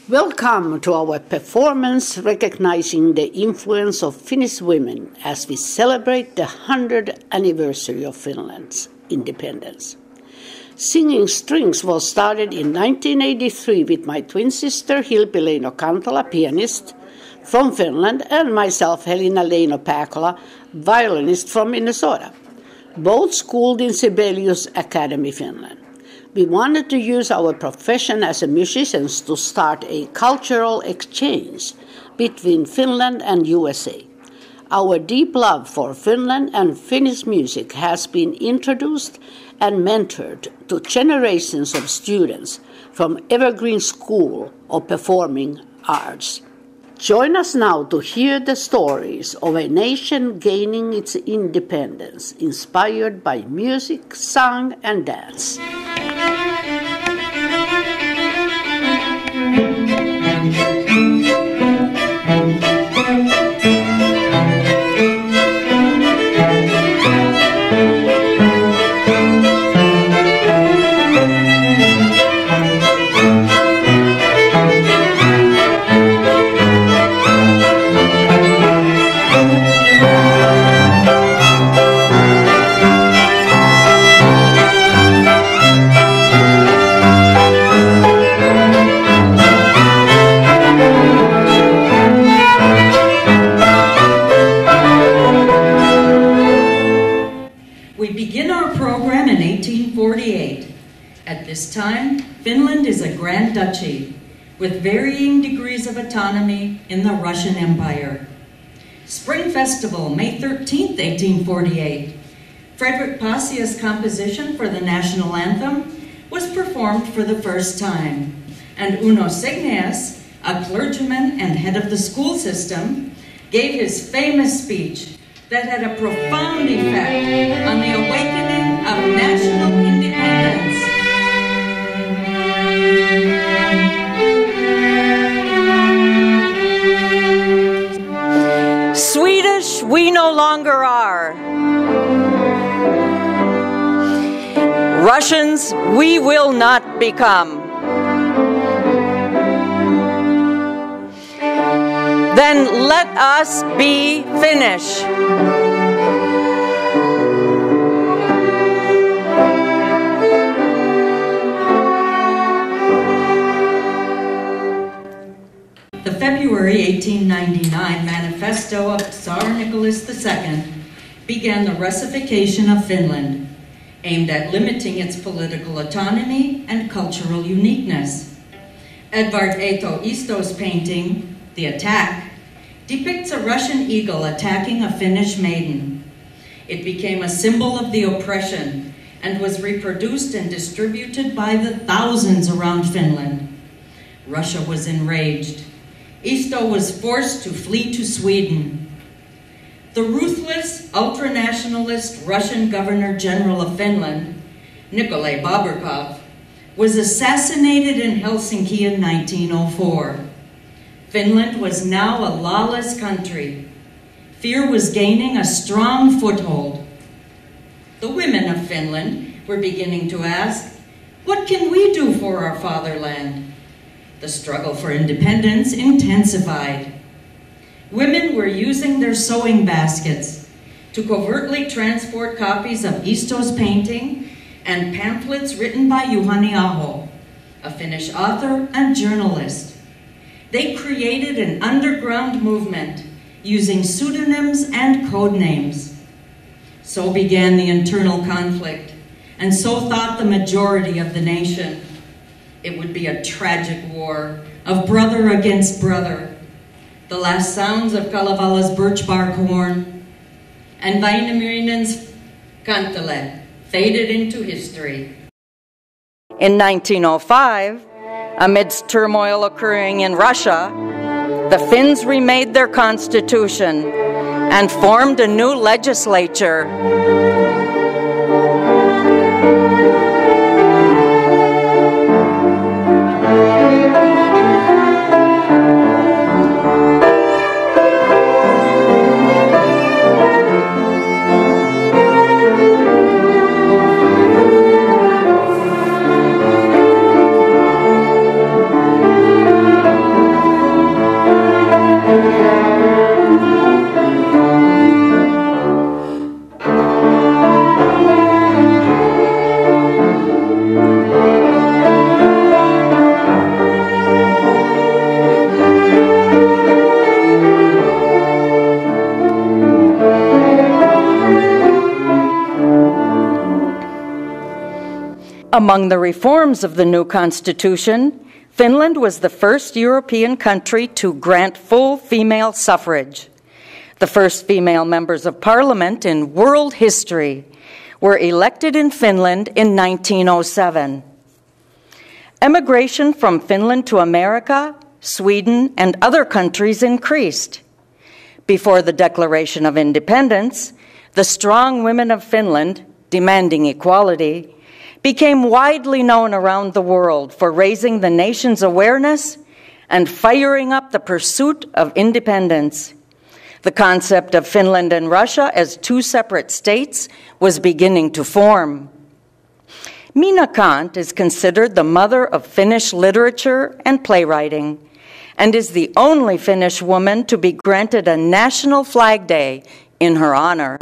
Welcome to our performance recognizing the influence of Finnish women as we celebrate the 100th anniversary of Finland's independence. Singing Strings was started in 1983 with my twin sister Hilpi Leino-Kantola, pianist from Finland, and myself Helina Leino-Pakola, violinist from Minnesota, both schooled in Sibelius Academy, Finland. We wanted to use our profession as musicians to start a cultural exchange between Finland and USA. Our deep love for Finland and Finnish music has been introduced and mentored to generations of students from Evergreen School of Performing Arts. Join us now to hear the stories of a nation gaining its independence, inspired by music, song, and dance. At this time, Finland is a grand duchy with varying degrees of autonomy in the Russian Empire. Spring Festival, May 13th, 1848. Frederick Passia's composition for the national anthem was performed for the first time, and Uno Segneas, a clergyman and head of the school system, gave his famous speech that had a profound effect on the awakening of national independence. Swedish we no longer are. Russians we will not become. Then let us be Finnish. The February 1899 manifesto of Tsar Nicholas II began the Russification of Finland, aimed at limiting its political autonomy and cultural uniqueness. Edvard Eeto Isto's painting, The Attack, depicts a Russian eagle attacking a Finnish maiden. It became a symbol of the oppression and was reproduced and distributed by the thousands around Finland. Russia was enraged. Isto was forced to flee to Sweden. The ruthless, ultranationalist Russian Governor-General of Finland, Nikolai Baburkov, was assassinated in Helsinki in 1904. Finland was now a lawless country. Fear was gaining a strong foothold. The women of Finland were beginning to ask, what can we do for our fatherland? The struggle for independence intensified. Women were using their sewing baskets to covertly transport copies of Isto's painting and pamphlets written by Juhani Aho, a Finnish author and journalist. They created an underground movement using pseudonyms and code names. So began the internal conflict, and so thought the majority of the nation. It would be a tragic war of brother against brother. The last sounds of Kalevala's birch bark horn and Väinämöinen's kantele faded into history. In 1905, amidst turmoil occurring in Russia, the Finns remade their constitution and formed a new legislature. Among the reforms of the new constitution, Finland was the first European country to grant full female suffrage. The first female members of parliament in world history were elected in Finland in 1907. Emigration from Finland to America, Sweden, and other countries increased. Before the Declaration of Independence, the strong women of Finland, demanding equality, became widely known around the world for raising the nation's awareness and firing up the pursuit of independence. The concept of Finland and Russia as two separate states was beginning to form. Minna Canth is considered the mother of Finnish literature and playwriting, and is the only Finnish woman to be granted a national flag day in her honor.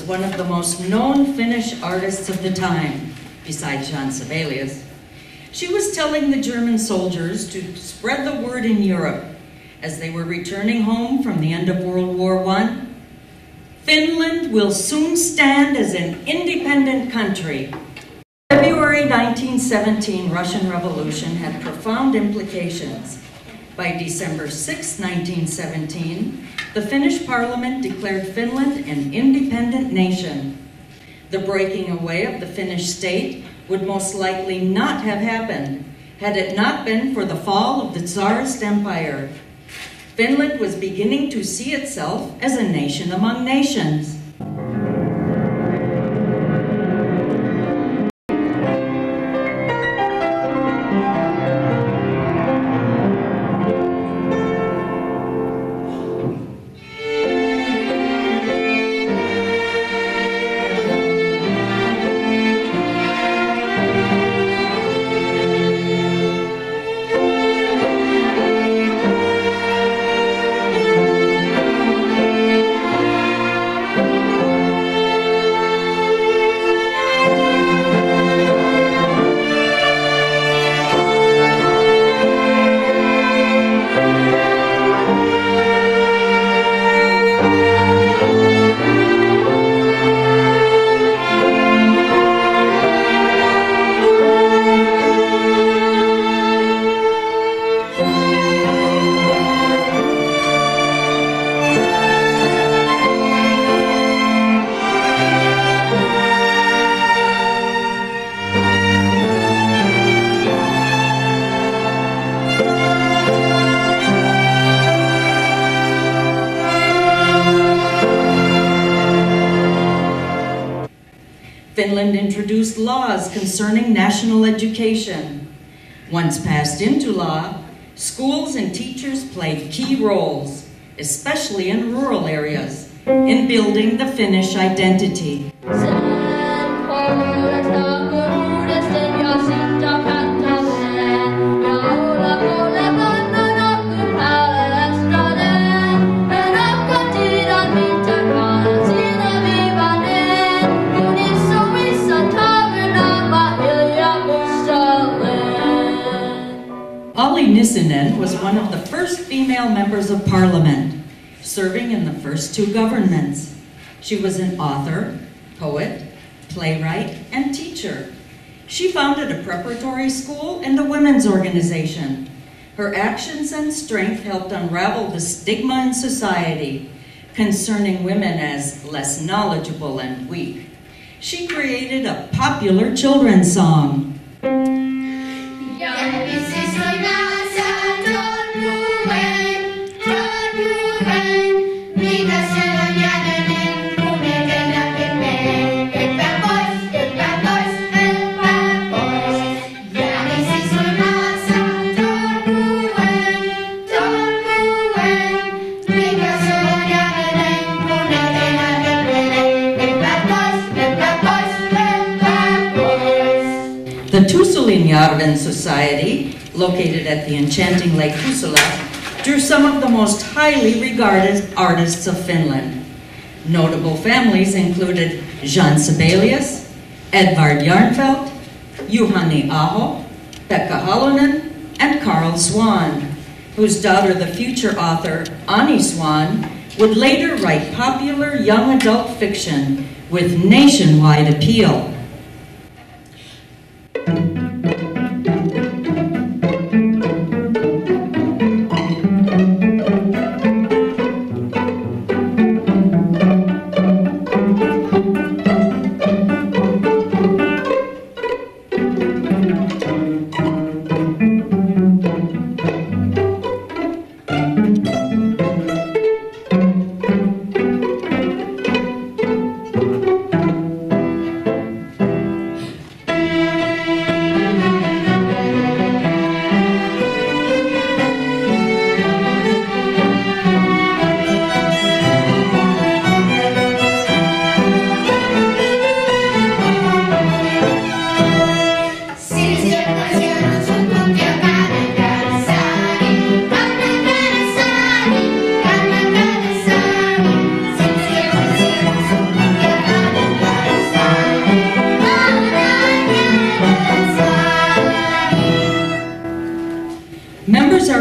One of the most known Finnish artists of the time, besides Jean Sibelius. She was telling the German soldiers to spread the word in Europe as they were returning home from the end of World War I. Finland will soon stand as an independent country. February 1917 Russian Revolution had profound implications. By December 6, 1917, the Finnish parliament declared Finland an independent nation. The breaking away of the Finnish state would most likely not have happened had it not been for the fall of the Tsarist Empire. Finland was beginning to see itself as a nation among nations. Finland introduced laws concerning national education. Once passed into law, schools and teachers played key roles, especially in rural areas, in building the Finnish identity. Nissinen was one of the first female members of parliament, serving in the first two governments. She was an author, poet, playwright, and teacher. She founded a preparatory school and a women's organization. Her actions and strength helped unravel the stigma in society concerning women as less knowledgeable and weak. She created a popular children's song. Yarvin Society, located at the enchanting Lake Tuusula, drew some of the most highly regarded artists of Finland. Notable families included Jean Sibelius, Edvard Järnfeldt, Juhani Aho, Pekka Halonen, and Carl Swan, whose daughter, the future author Ani Swan, would later write popular young adult fiction with nationwide appeal.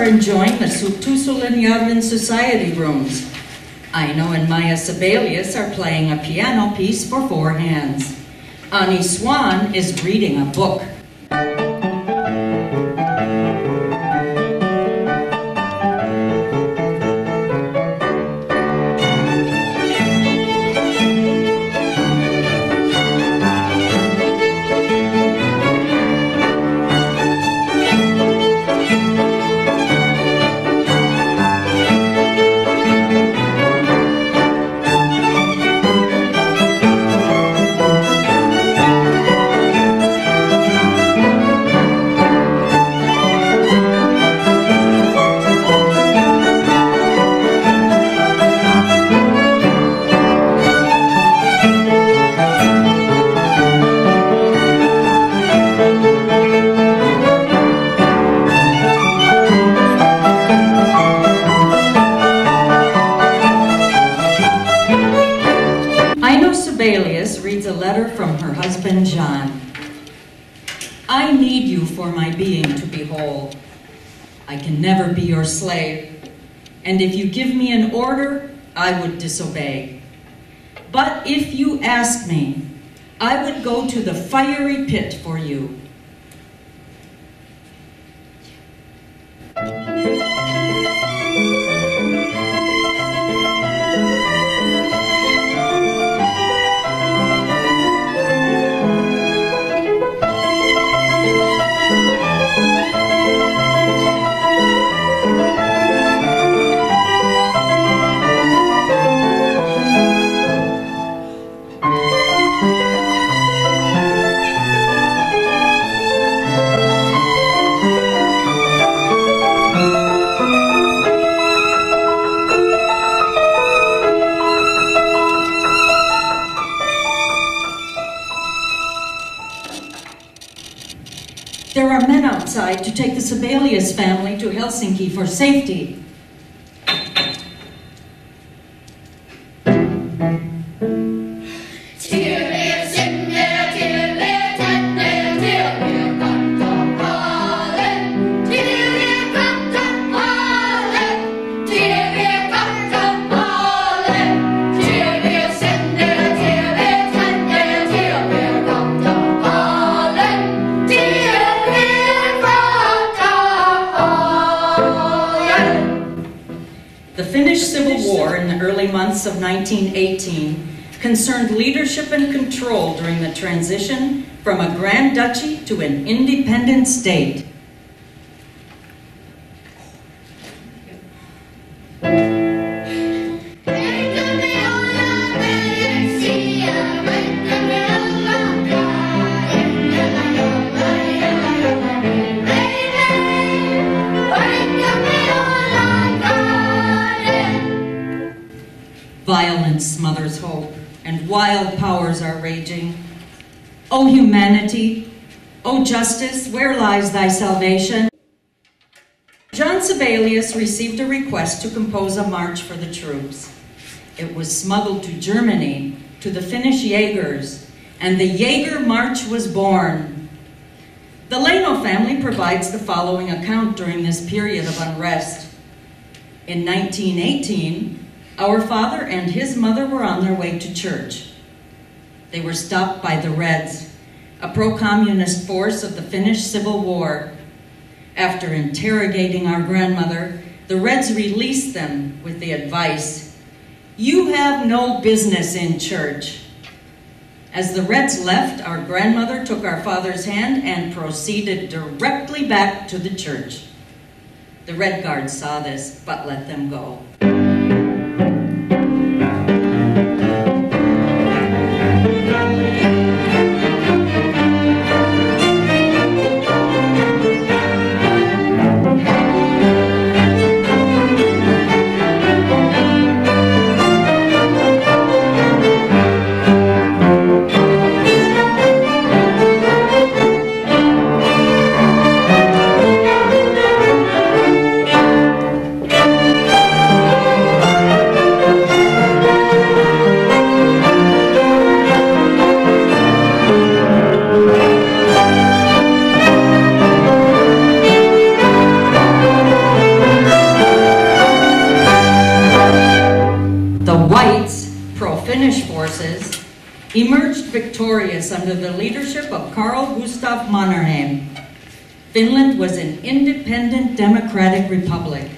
Enjoying the Tuusula Yarvin Society rooms. Aino and Maya Sibelius are playing a piano piece for 4 hands. Ani Swan is reading a book. Reads a letter from her husband, John. I need you for my being to be whole. I can never be your slave, and if you give me an order, I would disobey. But if you ask me, I would go to the fiery pit for you. There are men outside to take the Sibelius family to Helsinki for safety. Months of 1918 concerned leadership and control during the transition from a grand duchy to an independent state. Violence smothers hope, and wild powers are raging. O humanity, O justice, where lies thy salvation? John Sibelius received a request to compose a march for the troops. It was smuggled to Germany, to the Finnish Jaegers, and the Jaeger March was born. The Leino family provides the following account during this period of unrest. In 1918, our father and his mother were on their way to church. They were stopped by the Reds, a pro-communist force of the Finnish Civil War. After interrogating our grandmother, the Reds released them with the advice, "You have no business in church." As the Reds left, our grandmother took our father's hand and proceeded directly back to the church. The Red Guards saw this, but let them go. Emerged victorious under the leadership of Carl Gustav Mannerheim. Finland was an independent democratic republic.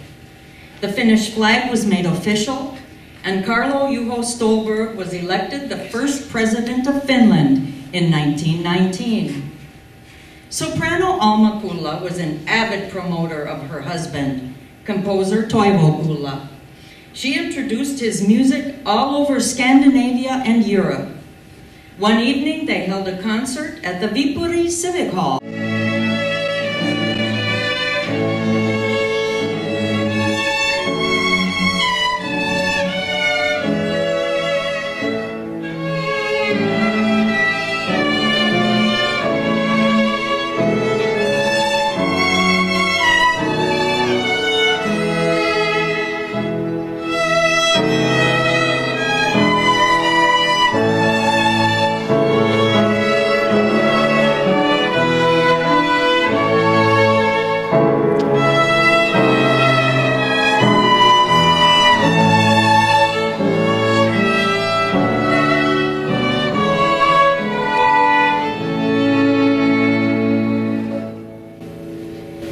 The Finnish flag was made official, and Carlo Juho Stolberg was elected the first president of Finland in 1919. Soprano Alma Kulla was an avid promoter of her husband, composer Toivo Kulla. She introduced his music all over Scandinavia and Europe. One evening, they held a concert at the Viipuri Civic Hall.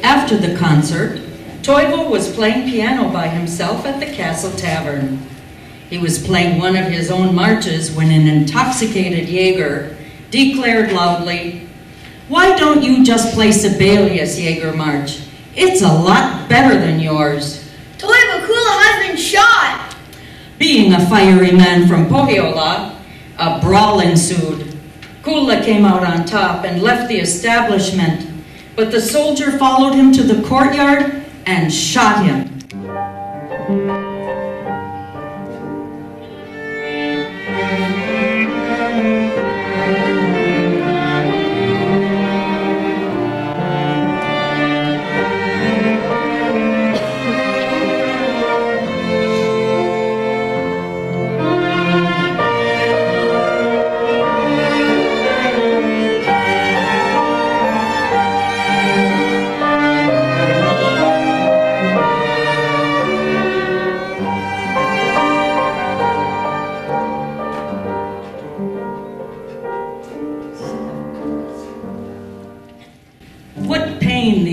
After the concert, Toivo was playing piano by himself at the Castle Tavern. He was playing one of his own marches when an intoxicated Jaeger declared loudly, "Why don't you just play Sibelius' Jaeger March? It's a lot better than yours." Toivo Kulla has been shot! Being a fiery man from Pohjola, a brawl ensued. Kulla came out on top and left the establishment, but the soldier followed him to the courtyard and shot him.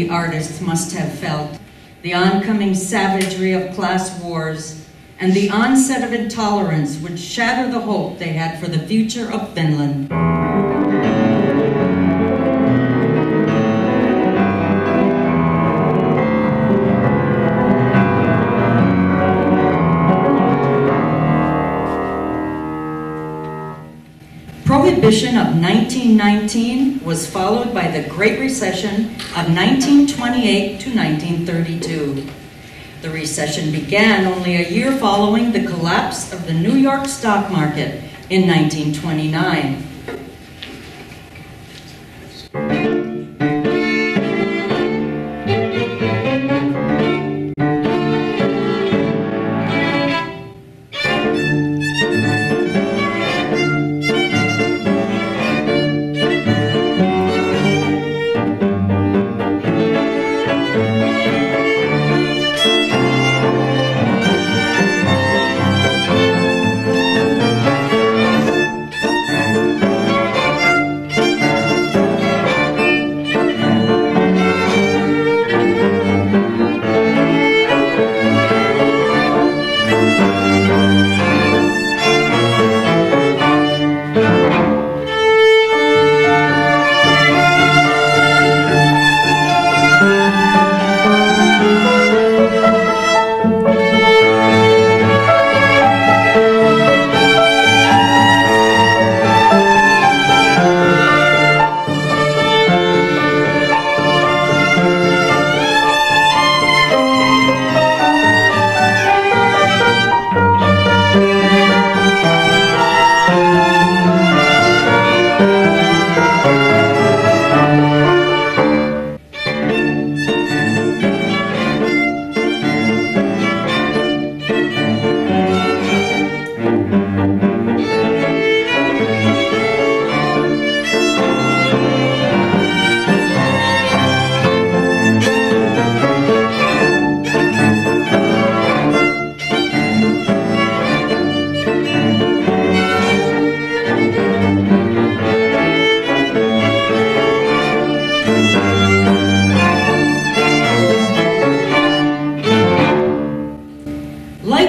Artists must have felt the oncoming savagery of class wars and the onset of intolerance would shatter the hope they had for the future of Finland. Prohibition of 1919 was followed by the Great Recession of 1928 to 1932. The recession began only a year following the collapse of the New York stock market in 1929.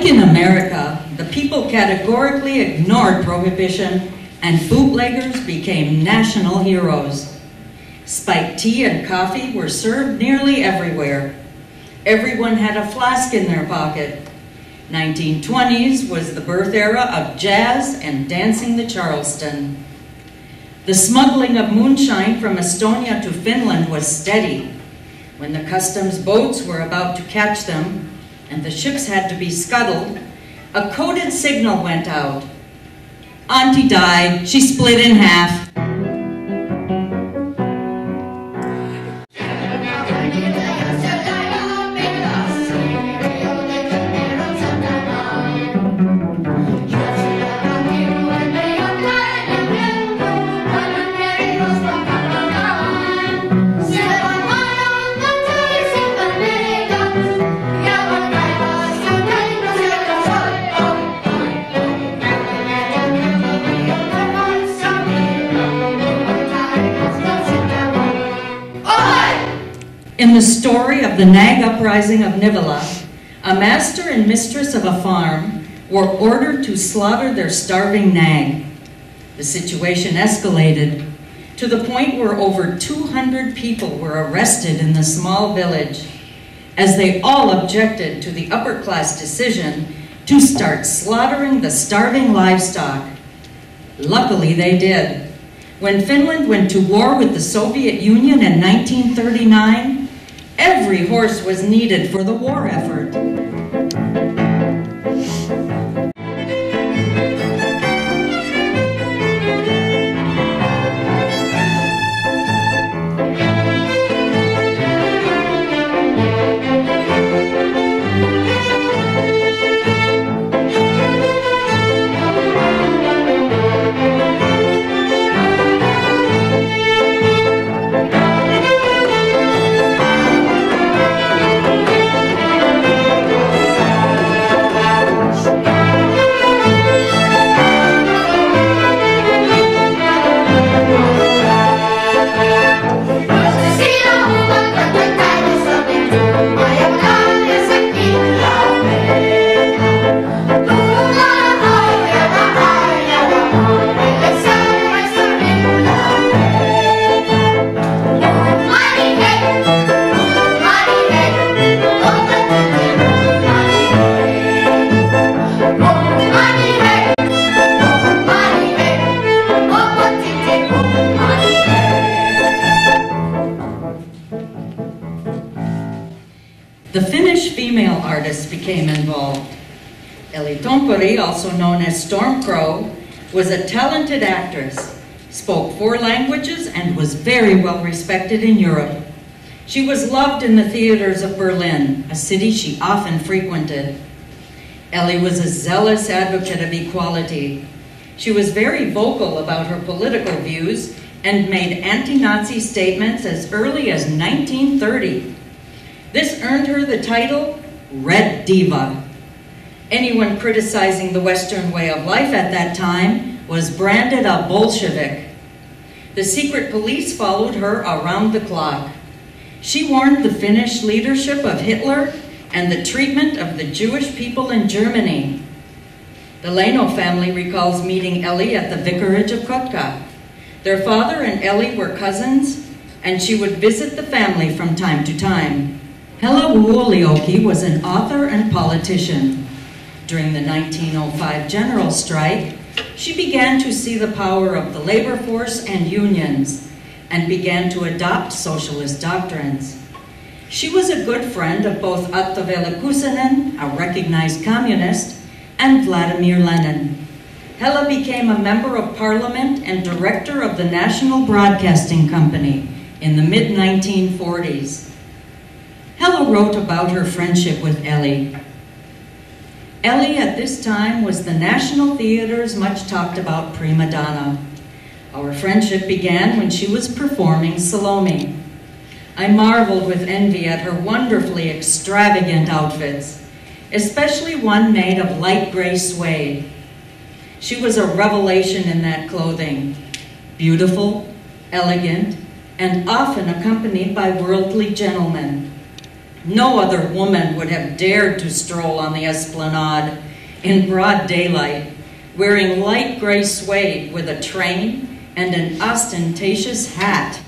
Like in America, the people categorically ignored prohibition and bootleggers became national heroes. Spiked tea and coffee were served nearly everywhere. Everyone had a flask in their pocket. 1920s was the birth era of jazz and dancing the Charleston. The smuggling of moonshine from Estonia to Finland was steady. When the customs boats were about to catch them and the ships had to be scuttled, a coded signal went out. Auntie died, she split in half. In the story of the Nag Uprising of Nivela, a master and mistress of a farm were ordered to slaughter their starving nag. The situation escalated to the point where over 200 people were arrested in the small village, as they all objected to the upper-class decision to start slaughtering the starving livestock. Luckily, they did. When Finland went to war with the Soviet Union in 1939, every horse was needed for the war effort. The Finnish female artists became involved. Elli Tompori, also known as Stormcrow, was a talented actress, spoke 4 languages, and was very well respected in Europe. She was loved in the theaters of Berlin, a city she often frequented. Elli was a zealous advocate of equality. She was very vocal about her political views and made anti-Nazi statements as early as 1930. This earned her the title Red Diva. Anyone criticizing the Western way of life at that time was branded a Bolshevik. The secret police followed her around the clock. She warned the Finnish leadership of Hitler and the treatment of the Jewish people in Germany. The Leino family recalls meeting Elli at the vicarage of Kotka. Their father and Elli were cousins, and she would visit the family from time to time. Loyluä Lissää was an author and politician. During the 1905 general strike, she began to see the power of the labor force and unions, and began to adopt socialist doctrines. She was a good friend of both Atto Velikusanen, a recognized communist, and Vladimir Lenin. Hella became a member of parliament and director of the National Broadcasting Company in the mid-1940s. Hella wrote about her friendship with Elli. Elli at this time was the National Theatre's much talked about prima donna. Our friendship began when she was performing Salome. I marveled with envy at her wonderfully extravagant outfits, especially one made of light gray suede. She was a revelation in that clothing, beautiful, elegant, and often accompanied by worldly gentlemen. No other woman would have dared to stroll on the esplanade in broad daylight, wearing light gray suede with a train and an ostentatious hat.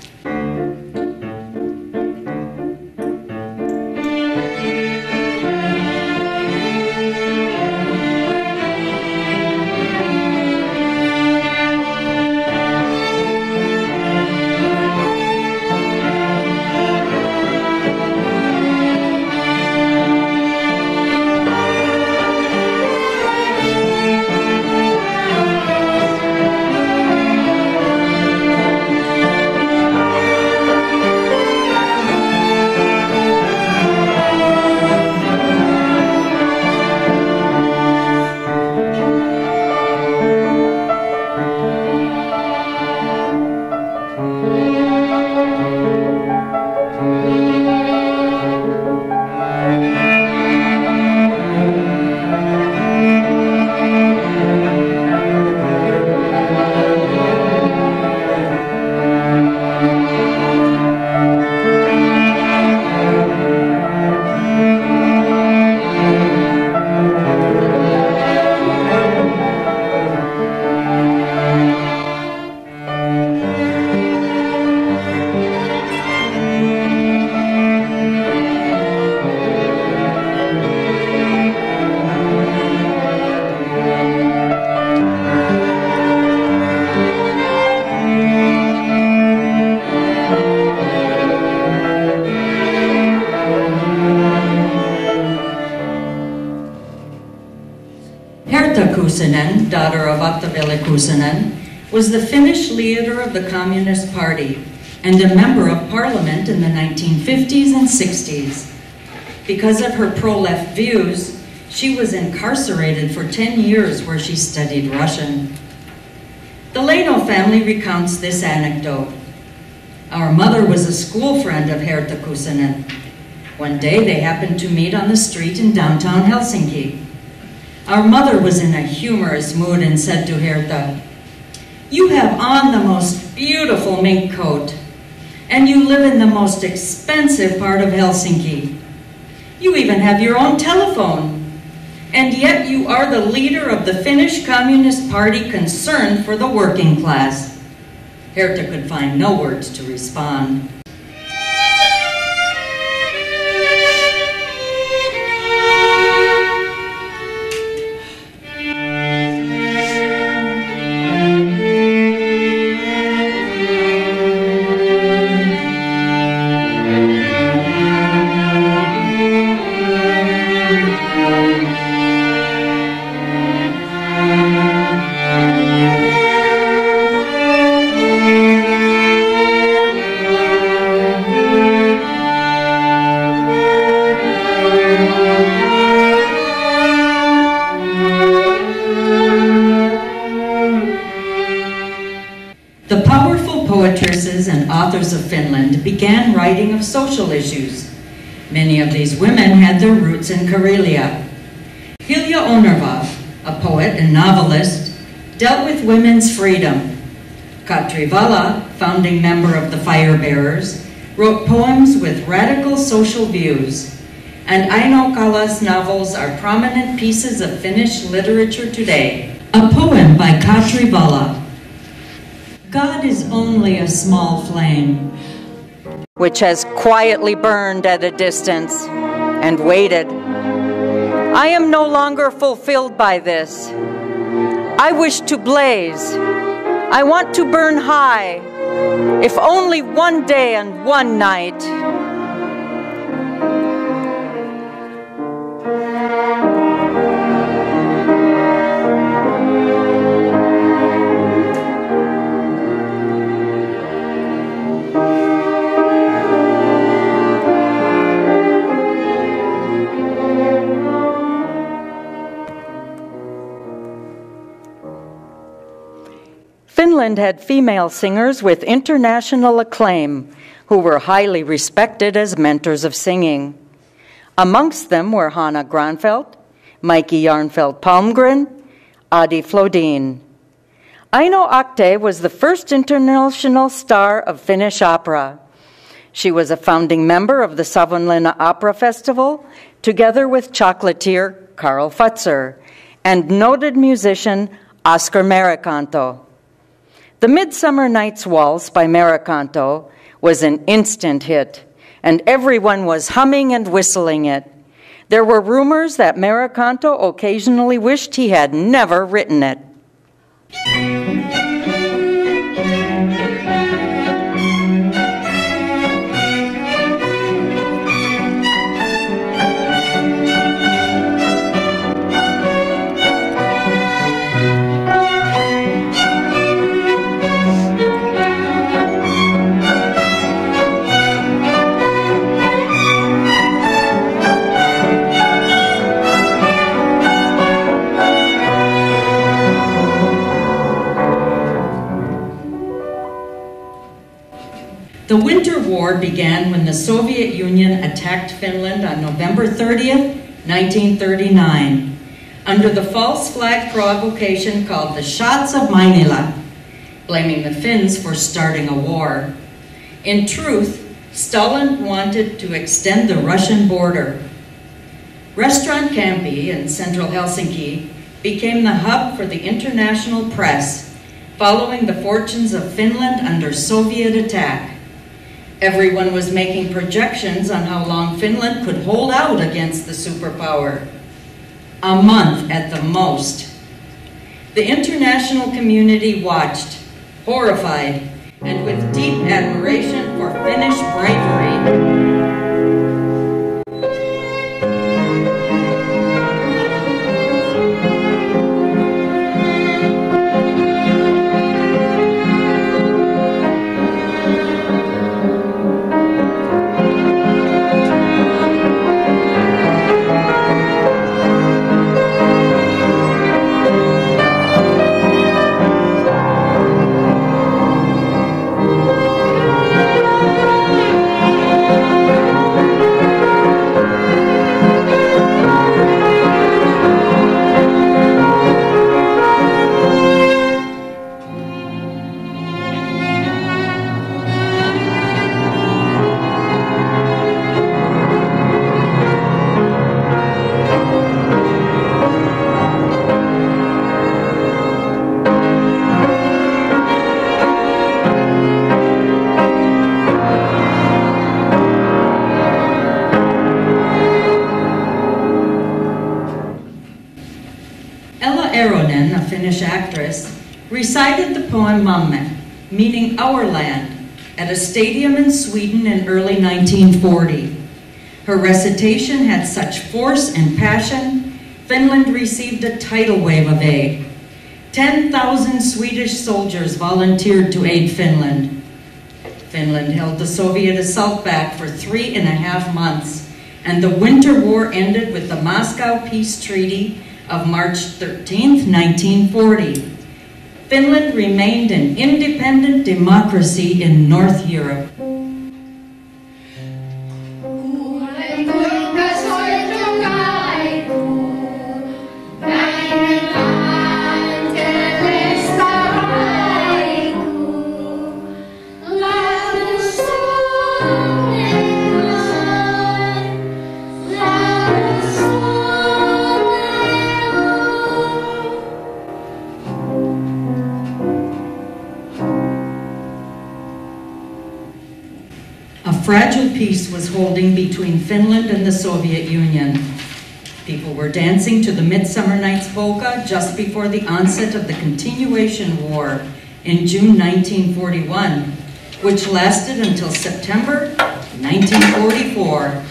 Daughter of Ottaveli Kuusinen, was the Finnish leader of the Communist Party and a member of parliament in the 1950s and 60s. Because of her pro-left views, she was incarcerated for 10 years where she studied Russian. The Leino family recounts this anecdote. Our mother was a school friend of Herta Kuusinen. One day they happened to meet on the street in downtown Helsinki. Our mother was in a humorous mood and said to Herta, "You have on the most beautiful mink coat, and you live in the most expensive part of Helsinki. You even have your own telephone, and yet you are the leader of the Finnish Communist Party concerned for the working class." Herta could find no words to respond. And authors of Finland began writing of social issues. Many of these women had their roots in Karelia. Hilja Onerva, a poet and novelist, dealt with women's freedom. Katri Vala, founding member of the Fire Bearers, wrote poems with radical social views. And Aino Kala's novels are prominent pieces of Finnish literature today. A poem by Katri Vala. God is only a small flame, which has quietly burned at a distance and waited. I am no longer fulfilled by this. I wish to blaze. I want to burn high, if only one day and one night. Finland had female singers with international acclaim who were highly respected as mentors of singing. Amongst them were Hanna Granfeldt, Mikey Jarnfeldt Palmgren, Adi Flodin. Aino Akte was the first international star of Finnish opera. She was a founding member of the Savonlinna Opera Festival, together with chocolatier Karl Futzer and noted musician Oscar Mericanto. The Midsummer Night's Waltz by Mericanto was an instant hit, and everyone was humming and whistling it. There were rumors that Mericanto occasionally wished he had never written it. The Winter War began when the Soviet Union attacked Finland on November 30th, 1939, under the false flag provocation called the Shots of Mainila, blaming the Finns for starting a war. In truth, Stalin wanted to extend the Russian border. Restaurant Campi in central Helsinki became the hub for the international press, following the fortunes of Finland under Soviet attack. Everyone was making projections on how long Finland could hold out against the superpower. A month at the most. The international community watched, horrified, and with deep admiration for Finnish bravery. Actress, recited the poem Mamme, meaning our land, at a stadium in Sweden in early 1940. Her recitation had such force and passion, Finland received a tidal wave of aid. 10,000 Swedish soldiers volunteered to aid Finland. Finland held the Soviet assault back for 3.5 months, and the Winter War ended with the Moscow Peace Treaty of March 13, 1940. Finland remained an independent democracy in North Europe. Fragile peace was holding between Finland and the Soviet Union. People were dancing to the Midsummer Night's Polka just before the onset of the Continuation War in June 1941, which lasted until September 1944.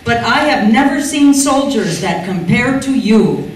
but I have never seen soldiers that compare to you.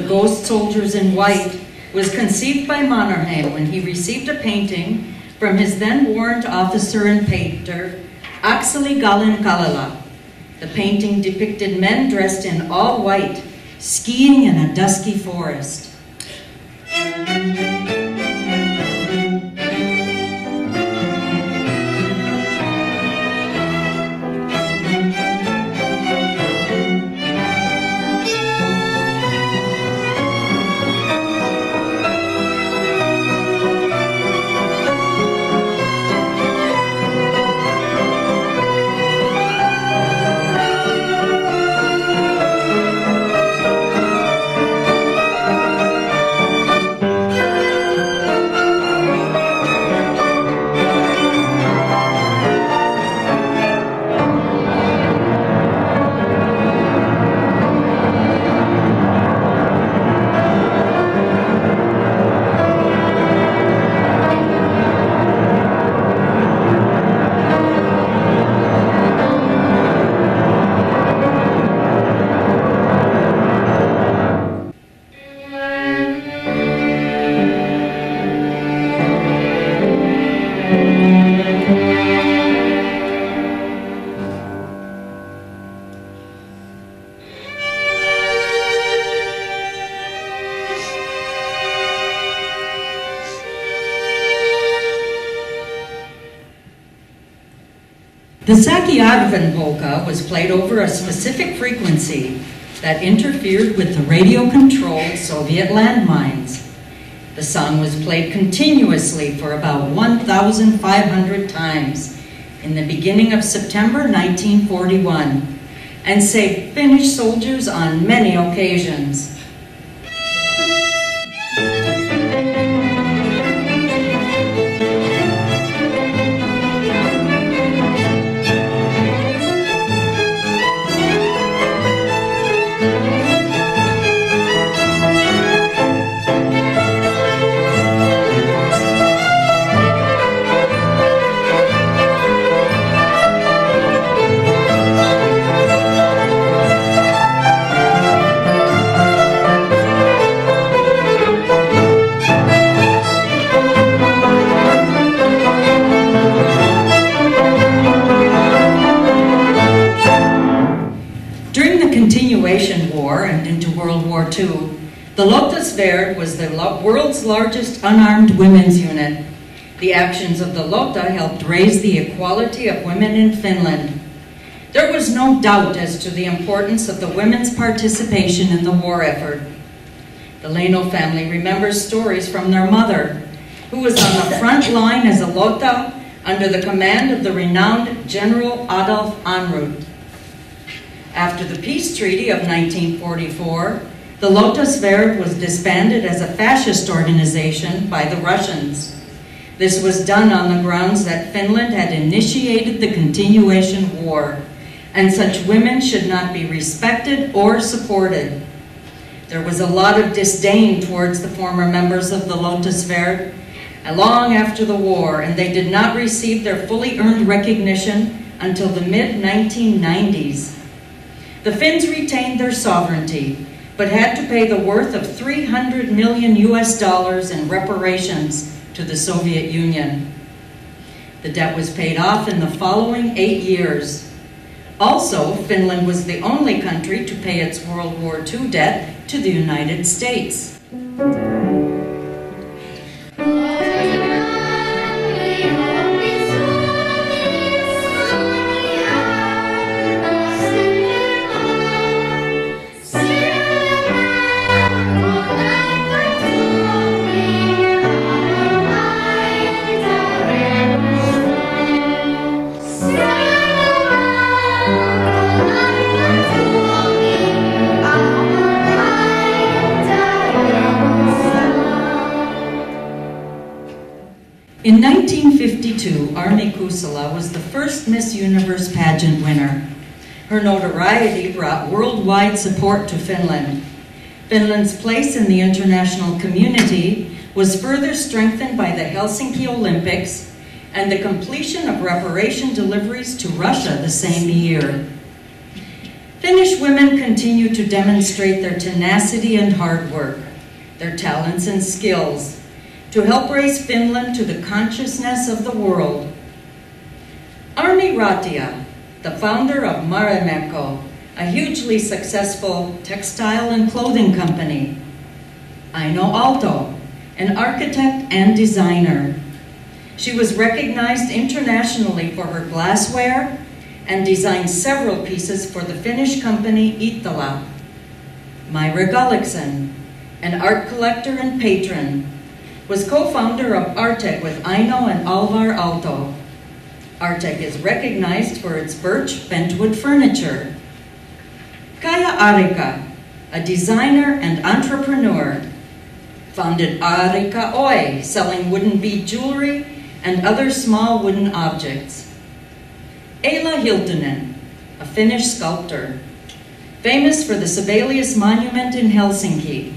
Ghost Soldiers in White was conceived by Mannerheim when he received a painting from his then warrant officer and painter, Akseli Gallen-Kallela. The painting depicted men dressed in all white, skiing in a dusky forest. The Sakiarven polka was played over a specific frequency that interfered with the radio-controlled Soviet landmines. The song was played continuously for about 1,500 times in the beginning of September 1941 and saved Finnish soldiers on many occasions. The Lottasverd was the world's largest unarmed women's unit. The actions of the Lotta helped raise the equality of women in Finland. There was no doubt as to the importance of the women's participation in the war effort. The Leino family remembers stories from their mother, who was on the front line as a Lotta under the command of the renowned General Adolf Ehrnrooth. After the peace treaty of 1944, the Lottasverd was disbanded as a fascist organization by the Russians. This was done on the grounds that Finland had initiated the continuation war, and such women should not be respected or supported. There was a lot of disdain towards the former members of the Lottasverd long after the war, and they did not receive their fully earned recognition until the mid-1990s. The Finns retained their sovereignty, but had to pay the worth of $300 million in reparations to the Soviet Union. The debt was paid off in the following 8 years. Also, Finland was the only country to pay its World War II debt to the United States. In 1952, Armi Kusala was the first Miss Universe pageant winner. Her notoriety brought worldwide support to Finland. Finland's place in the international community was further strengthened by the Helsinki Olympics and the completion of reparation deliveries to Russia the same year. Finnish women continue to demonstrate their tenacity and hard work, their talents and skills, to help raise Finland to the consciousness of the world. Armi Ratia, the founder of Marimekko, a hugely successful textile and clothing company. Aino Aalto, an architect and designer. She was recognized internationally for her glassware and designed several pieces for the Finnish company Iittala. Myra Gullikson, an art collector and patron, was co-founder of Artek with Aino and Alvar Aalto. Artek is recognized for its birch bentwood furniture. Kaya Arika, a designer and entrepreneur, founded Arika Oi, selling wooden bead jewelry and other small wooden objects. Eila Hiltunen, a Finnish sculptor, famous for the Sibelius Monument in Helsinki.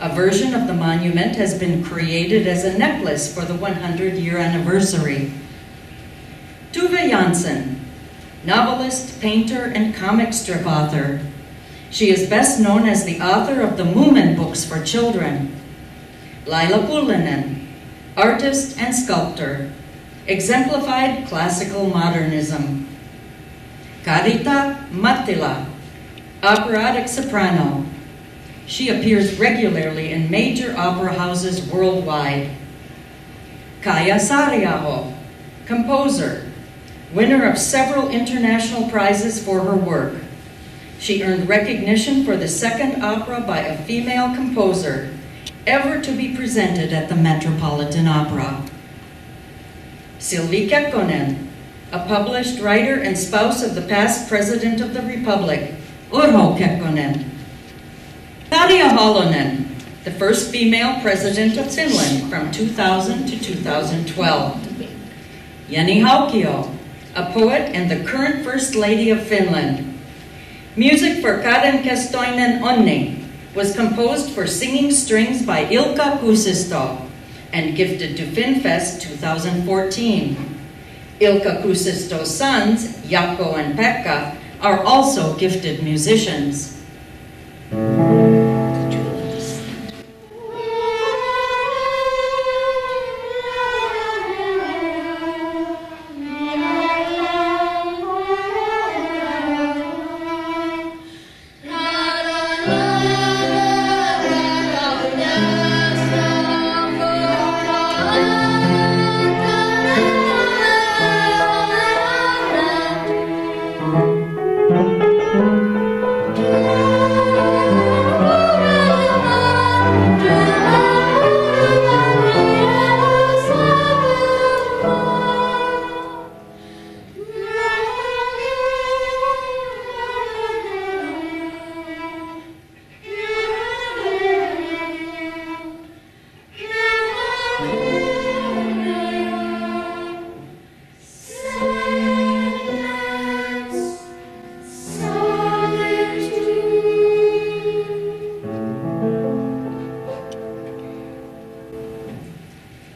A version of the monument has been created as a necklace for the 100-year anniversary. Tuve Jansson, novelist, painter, and comic strip author. She is best known as the author of the Moomin books for children. Laila Pullinen, artist and sculptor, exemplified classical modernism. Karita Mattila, operatic soprano. She appears regularly in major opera houses worldwide. Kaya Saariaho, composer, winner of several international prizes for her work. She earned recognition for the second opera by a female composer ever to be presented at the Metropolitan Opera. Silvi Kekkonen, a published writer and spouse of the past President of the Republic, Urho Kekkonen. Tarja Halonen, the first female president of Finland from 2000 to 2012. Jenny Haukio, a poet and the current First Lady of Finland. Music for Karen Kestoinen Onni was composed for singing strings by Ilkka Kuusisto and gifted to FinFest 2014. Ilkka Kuusisto's sons, Jaakko and Pekka, are also gifted musicians.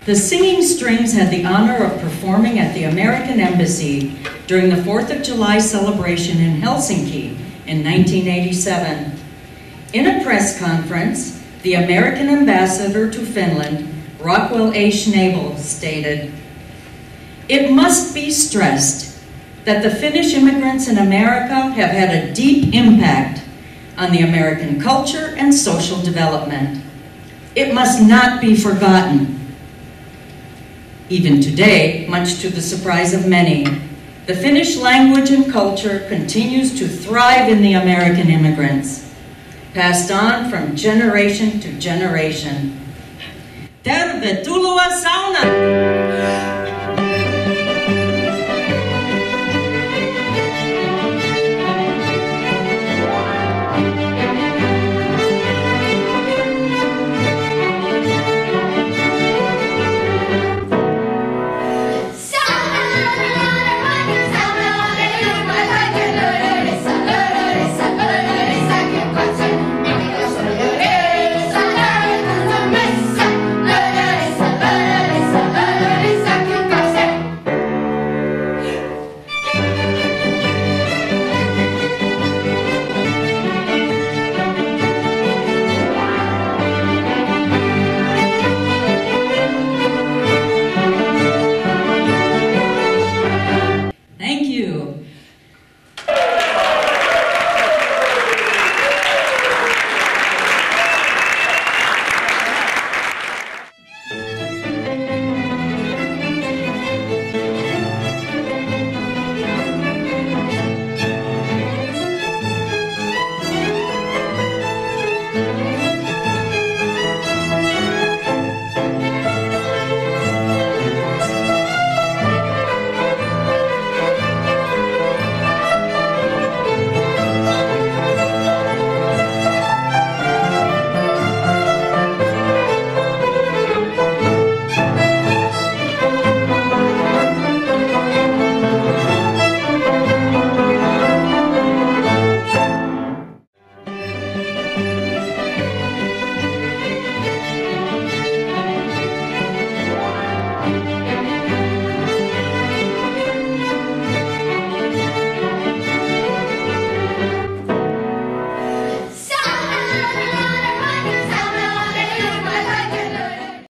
The Singing Strings had the honor of performing at the American Embassy during the 4th of July celebration in Helsinki in 1987. In a press conference, the American ambassador to Finland, Rockwell A. Schnabel, stated, "It must be stressed that the Finnish immigrants in America have had a deep impact on the American culture and social development. It must not be forgotten." Even today, much to the surprise of many, the Finnish language and culture continues to thrive in the American immigrants, passed on from generation to generation. Tervetuloa saunaan!